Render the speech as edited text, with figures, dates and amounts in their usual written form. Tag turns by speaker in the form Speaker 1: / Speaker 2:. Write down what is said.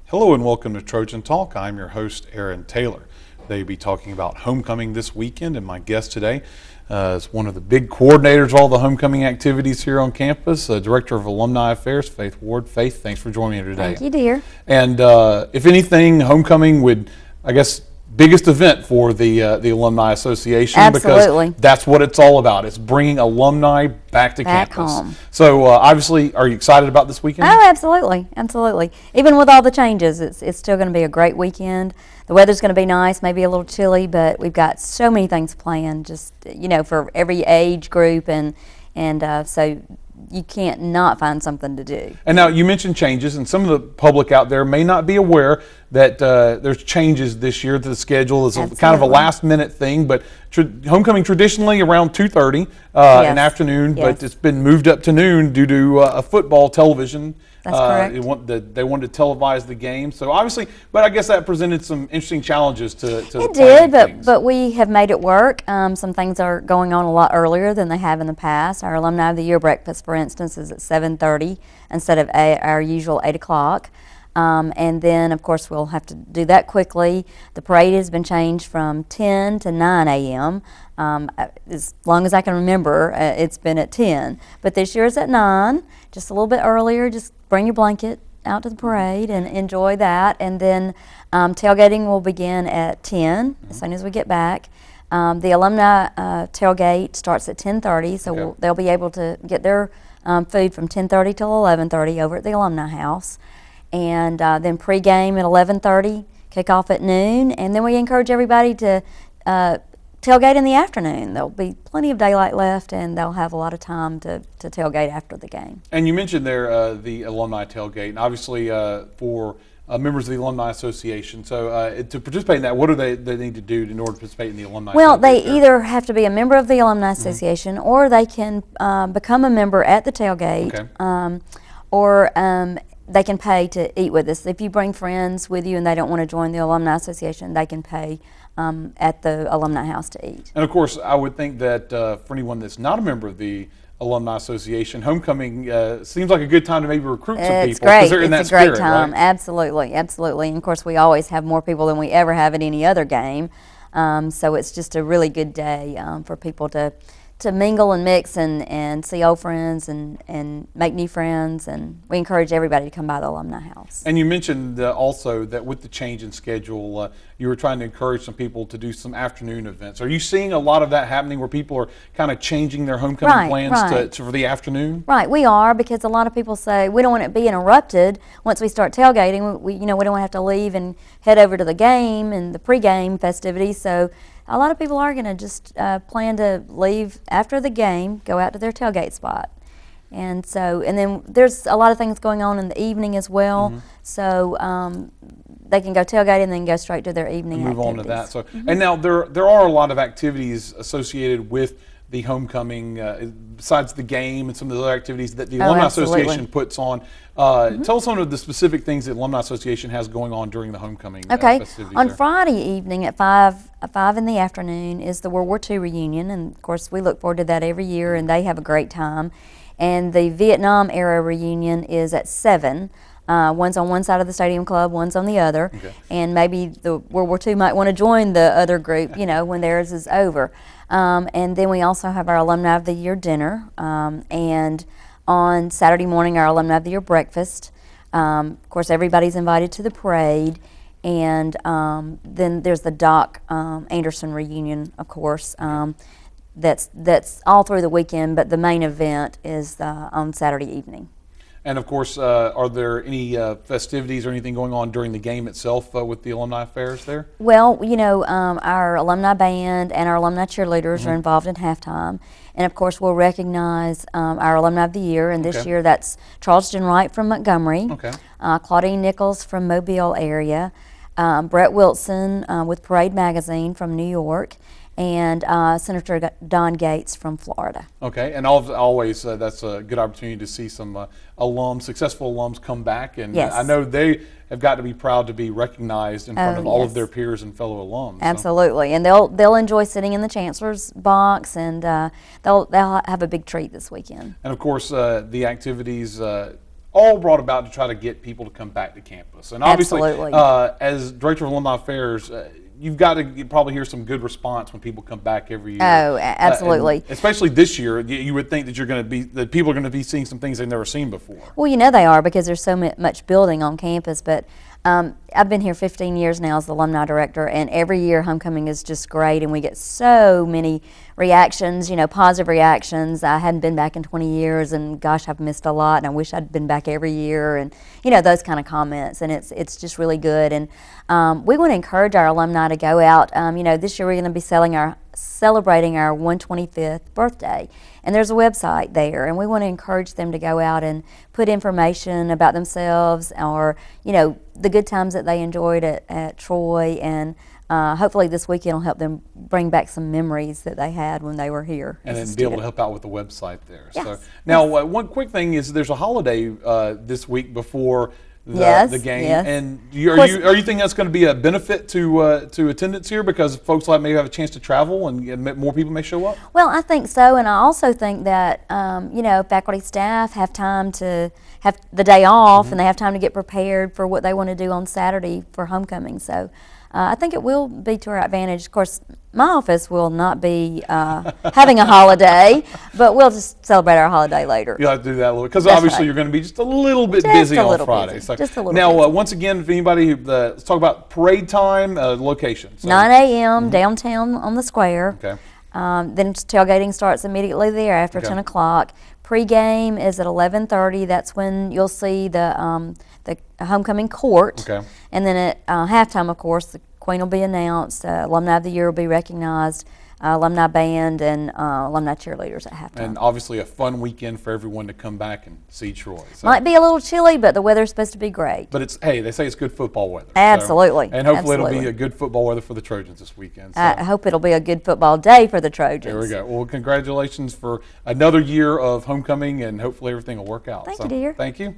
Speaker 1: Hello and welcome to Trojan Talk. I'm your host, Aaron Taylor. They'll be talking about homecoming this weekend, and my guest today is one of the big coordinators of all the homecoming activities here on campus, Director of Alumni Affairs, Faith Ward. Faith, thanks for joining me today.
Speaker 2: Thank you, dear.
Speaker 1: And if anything, homecoming would, I guess, biggest event for the Alumni Association.
Speaker 2: Absolutely.
Speaker 1: Because that's what it's all about. It's bringing alumni back to campus.
Speaker 2: Home.
Speaker 1: So obviously, are you excited about this weekend?
Speaker 2: Oh, absolutely, absolutely. Even with all the changes, it's still going to be a great weekend. The weather's going to be nice, maybe a little chilly, but we've got so many things planned, just, you know, for every age group, and so you can't not find something to do. And
Speaker 1: now you mentioned changes, and some of the public out there may not be aware that there's changes this year to the schedule. It's kind of a last-minute thing, but homecoming traditionally around 2:30 in the afternoon, but it's been moved up to noon due to a football television.
Speaker 2: That's correct.
Speaker 1: They wanted to televise the game, so obviously, but I guess that presented some interesting challenges to
Speaker 2: it did, but we have made it work. Some things are going on a lot earlier than they have in the past. Our Alumni of the Year breakfast, for instance, is at 7:30 instead of our usual 8 o'clock. And then, of course, we'll have to do that quickly. The parade has been changed from 10 to 9 a.m. As long as I can remember, it's been at 10. But this year it's at 9, just a little bit earlier. Just bring your blanket out to the parade and enjoy that. And then tailgating will begin at 10 as soon as we get back. The alumni tailgate starts at 10:30, so they'll be able to get their food from 10:30 till 11:30 over at the Alumni House. And then pregame at 11:30, kickoff at noon, and then we encourage everybody to tailgate in the afternoon. There'll be plenty of daylight left, and they'll have a lot of time to tailgate after the game.
Speaker 1: And you mentioned there the alumni tailgate, and obviously for members of the Alumni Association. So to participate in that, what do they need to do in order to participate in the alumni?
Speaker 2: Well, they either have to be a member of the Alumni Association, or they can become a member at the tailgate, or they can pay to eat with us. If you bring friends with you and they don't want to join the Alumni Association, they can pay at the Alumni House to eat.
Speaker 1: And of course, I would think that for anyone that's not a member of the Alumni Association, homecoming seems like a good time to maybe recruit some people.
Speaker 2: It's great.
Speaker 1: They're in
Speaker 2: it's
Speaker 1: that
Speaker 2: a great
Speaker 1: spirit,
Speaker 2: time.
Speaker 1: Right?
Speaker 2: Absolutely, absolutely. And of course, we always have more people than we ever have at any other game. So it's just a really good day for people to mingle and mix and see old friends and make new friends, and we encourage everybody to come by the Alumni House.
Speaker 1: And you mentioned also that with the change in schedule, you were trying to encourage some people to do some afternoon events. Are you seeing a lot of that happening where people are kind of changing their homecoming plans for the afternoon? Right,
Speaker 2: we are, because a lot of people say we don't want it to be interrupted once we start tailgating. We don't want to have to leave and head over to the game and the pregame festivities. So a lot of people are going to just plan to leave after the game, go out to their tailgate spot. And then there's a lot of things going on in the evening as well. So they can go tailgate and then go straight to their evening activities.
Speaker 1: Move on to that. So, and now there are a lot of activities associated with the homecoming, besides the game and some of the other activities that the Alumni Association puts on. Tell us some of the specific things the Alumni Association has going on during the homecoming festivities.
Speaker 2: On Friday evening at 5 in the afternoon is the World War II reunion, and of course we look forward to that every year, and they have a great time. And the Vietnam era reunion is at 7. One's on one side of the stadium club, one's on the other, and maybe the World War II might want to join the other group, when theirs is over. And then we also have our Alumni of the Year dinner, and on Saturday morning our Alumni of the Year breakfast. Of course, everybody's invited to the parade, and then there's the Doc Anderson reunion, of course. That's all through the weekend, but the main event is on Saturday evening.
Speaker 1: And of course, are there any festivities or anything going on during the game itself with the alumni affairs there?
Speaker 2: Well, our alumni band and our alumni cheerleaders are involved in halftime. And of course, we'll recognize our Alumni of the Year, and this year that's Charleston Wright from Montgomery, Claudine Nichols from Mobile area, Brett Wilson with Parade Magazine from New York, and Senator Don Gates from Florida.
Speaker 1: Okay, and always that's a good opportunity to see some successful alums come back, and I know they have got to be proud to be recognized in front of all of their peers and fellow alums.
Speaker 2: Absolutely, and they'll enjoy sitting in the Chancellor's box, and they'll have a big treat this weekend.
Speaker 1: And of course, the activities all brought about to try to get people to come back to campus. And obviously,
Speaker 2: Absolutely.
Speaker 1: As Director of Alumni Affairs, you've got to probably hear some good response when people come back every year.
Speaker 2: Oh, absolutely.
Speaker 1: Especially this year, you would think that that people are going to be seeing some things they've never seen before.
Speaker 2: Well, you know they are, because there's so much building on campus. But I've been here 15 years now as the alumni director, and every year homecoming is just great, and we get so many reactions, positive reactions. I hadn't been back in 20 years, and gosh, I've missed a lot, and I wish I'd been back every year, and those kind of comments, and it's just really good. And we want to encourage our alumni to go out. This year we're going to be celebrating our 125th birthday, and there's a website there, and we want to encourage them to go out and put information about themselves, or the good times that they enjoyed at Troy, and hopefully this weekend will help them bring back some memories that they had when they were here.
Speaker 1: And then be able to help out with the website there.
Speaker 2: Yes.
Speaker 1: So now, one quick thing is there's a holiday this week before the game,
Speaker 2: yes.
Speaker 1: and are you thinking that's going to be a benefit to attendance here, because folks like maybe have a chance to travel and more people may show up?
Speaker 2: Well, I think so, and I also think that faculty staff have time to have the day off, and they have time to get prepared for what they want to do on Saturday for homecoming. So I think it will be to our advantage. Of course, my office will not be having a holiday, but we'll just celebrate our holiday later.
Speaker 1: You'll have to do that a little bit, because obviously you're going to be just a little bit busy on Friday. So
Speaker 2: just a little
Speaker 1: now,
Speaker 2: busy.
Speaker 1: once again, if anybody, let's talk about parade time, location. So,
Speaker 2: 9 a.m. downtown on the square.
Speaker 1: Okay.
Speaker 2: Then tailgating starts immediately there after 10 o'clock. Pre-game is at 11:30. That's when you'll see the homecoming court.
Speaker 1: Okay.
Speaker 2: And then at halftime, of course, the Queen will be announced. Alumni of the Year will be recognized. Alumni band and alumni cheerleaders at halftime.
Speaker 1: And obviously a fun weekend for everyone to come back and see Troy. So.
Speaker 2: Might be a little chilly, but the weather's supposed to be great.
Speaker 1: But they say it's good football weather.
Speaker 2: Absolutely.
Speaker 1: So, and hopefully it'll be a good football weather for the Trojans this weekend. So.
Speaker 2: I hope it'll be a good football day for the Trojans.
Speaker 1: There we go. Well, congratulations for another year of homecoming, and hopefully everything will work out.
Speaker 2: Thank you, dear.
Speaker 1: Thank you.